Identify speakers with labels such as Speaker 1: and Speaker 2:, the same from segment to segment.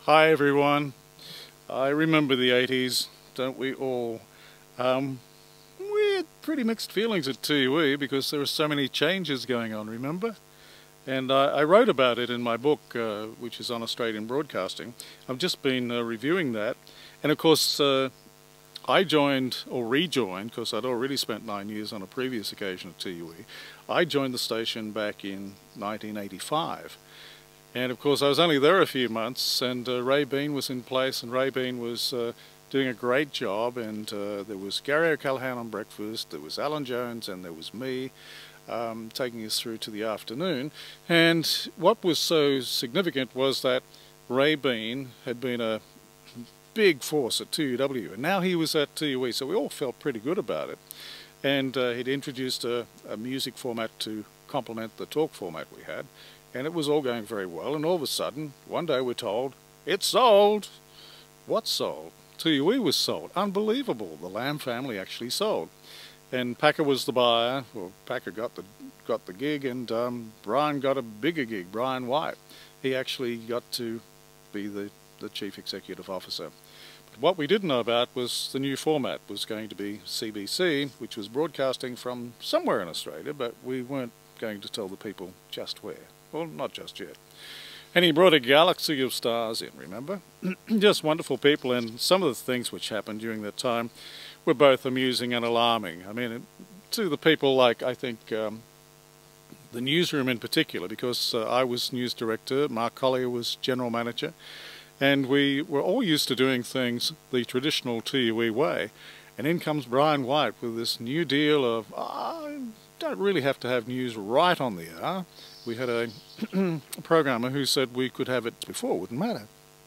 Speaker 1: Hi everyone. I remember the 80s, don't we all? We had pretty mixed feelings at TUE because there were so many changes going on, remember? And I wrote about it in my book, which is on Australian broadcasting. I've just been reviewing that. And of course, I joined, or rejoined, because I'd already spent 9 years on a previous occasion at TUE. I joined the station back in 1985. And of course I was only there a few months, and Ray Bean was in place, and Ray Bean was doing a great job, and there was Gary O'Callaghan on breakfast, there was Alan Jones, and there was me taking us through to the afternoon. And what was so significant was that Ray Bean had been a big force at TUW, and now he was at TUE, so we all felt pretty good about it. And he'd introduced a music format to complement the talk format we had. And it was all going very well, and all of a sudden, one day we're told, it's sold! What sold? TUE was sold. Unbelievable. The Lamb family actually sold. And Packer was the buyer. Well, Packer got the gig, and Brian got a bigger gig, Brian White. He actually got to be the chief executive officer. But what we didn't know about was the new format was going to be CBC, which was broadcasting from somewhere in Australia, but we weren't going to tell the people just where. Well, not just yet. And he brought a galaxy of stars in, remember? Just wonderful people, and some of the things which happened during that time were both amusing and alarming. I mean, to the people like, I think, the newsroom in particular, because I was news director, Mark Collier was general manager, and we were all used to doing things the traditional TUE way. And in comes Brian White with this new deal of, don't really have to have news right on the hour. We had a programmer who said we could have it before, wouldn't matter.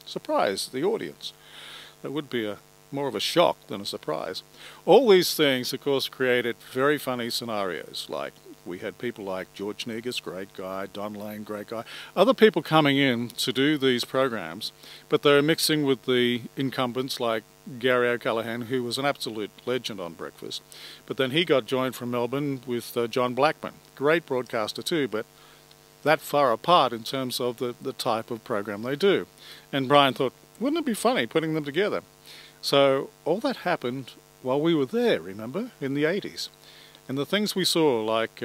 Speaker 1: Surprise the audience. That would be more of a shock than a surprise. All these things, of course, created very funny scenarios. Like, we had people like George Negus, great guy, Don Lane, great guy. Other people coming in to do these programs, but they were mixing with the incumbents like Gary O'Callaghan, who was an absolute legend on breakfast. But then he got joined from Melbourne with John Blackman. Great broadcaster too, but that far apart in terms of the type of program they do. And Brian thought, wouldn't it be funny putting them together? So all that happened while we were there, remember, in the 80s. And the things we saw, like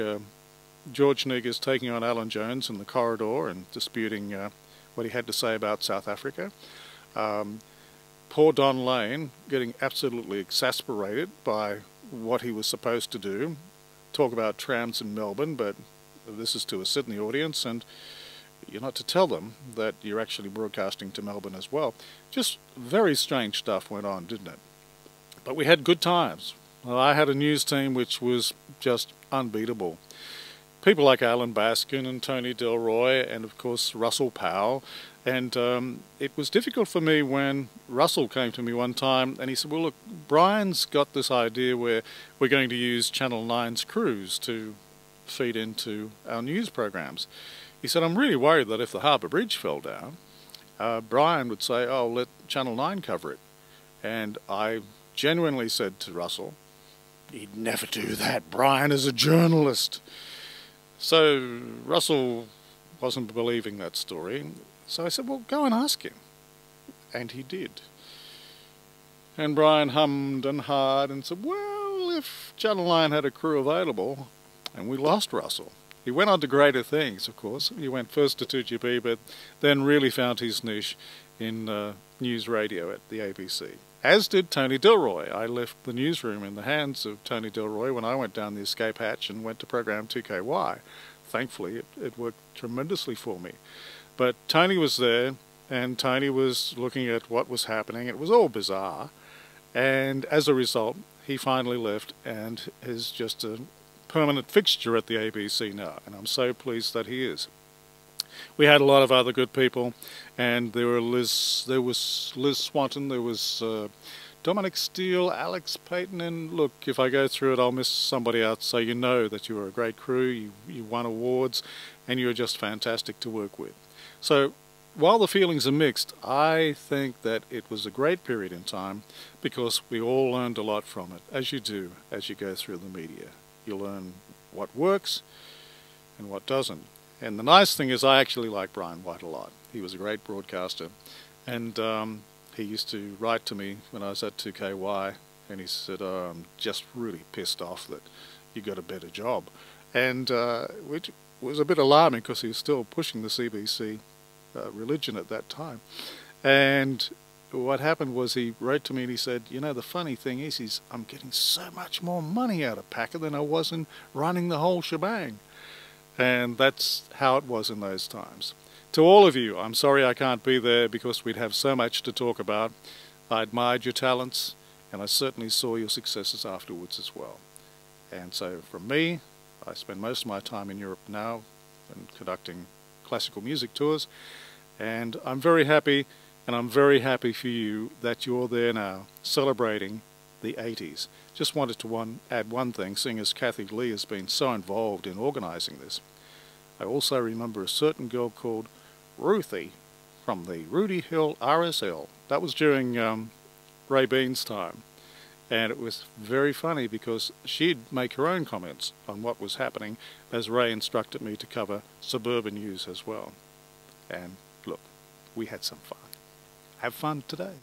Speaker 1: George Negus taking on Alan Jones in the corridor and disputing what he had to say about South Africa. Poor Don Lane getting absolutely exasperated by what he was supposed to do. Talk about trams in Melbourne, but this is to a Sydney audience, and you're not to tell them that you're actually broadcasting to Melbourne as well. Just very strange stuff went on, didn't it? But we had good times. Well, I had a news team which was just unbeatable. People like Alan Baskin and Tony Delroy, and of course Russell Powell. And it was difficult for me when Russell came to me one time and he said, well look, Brian's got this idea where we're going to use Channel 9's crews to feed into our news programs. He said, I'm really worried that if the Harbour Bridge fell down, Brian would say, oh, let Channel 9 cover it. And I genuinely said to Russell, he'd never do that. Brian is a journalist. So Russell wasn't believing that story. So I said, well, go and ask him. And he did. And Brian hummed and hawed and said, well, if Channel 9 had a crew available, and we lost Russell. He went on to greater things, of course. He went first to 2GB, but then really found his niche in news radio at the ABC. As did Tony Delroy. I left the newsroom in the hands of Tony Delroy when I went down the escape hatch and went to program 2KY. Thankfully, it worked tremendously for me. But Tony was there, and Tony was looking at what was happening. It was all bizarre. And as a result, he finally left and is just a permanent fixture at the ABC now, and I'm so pleased that he is. We had a lot of other good people, and there was Liz Swanton, there was Dominic Steele, Alex Payton, and look, if I go through it I'll miss somebody out, so you know that you were a great crew, you won awards, and you were just fantastic to work with. So while the feelings are mixed, I think that it was a great period in time because we all learned a lot from it, as you do as you go through the media. You learn what works and what doesn't. And the nice thing is I actually like Brian White a lot. He was a great broadcaster, And he used to write to me when I was at 2KY, and he said, "Oh, I'm just really pissed off that you got a better job," and which was a bit alarming because he was still pushing the CBC religion at that time. And what happened was he wrote to me and he said, "You know, the funny thing is I'm getting so much more money out of Packer than I was in running the whole shebang." And that's how it was in those times. To all of you, I'm sorry I can't be there because we'd have so much to talk about. I admired your talents, and I certainly saw your successes afterwards as well. And so from me, I spend most of my time in Europe now and conducting classical music tours, and I'm very happy, and I'm very happy for you that you're there now celebrating the 80s. Just wanted to add one thing, seeing as Cathy Lee has been so involved in organising this. I also remember a certain girl called Ruthie from the Rudy Hill RSL. That was during Ray Bean's time, and it was very funny because she'd make her own comments on what was happening as Ray instructed me to cover suburban news as well. And look, we had some fun. Have fun today.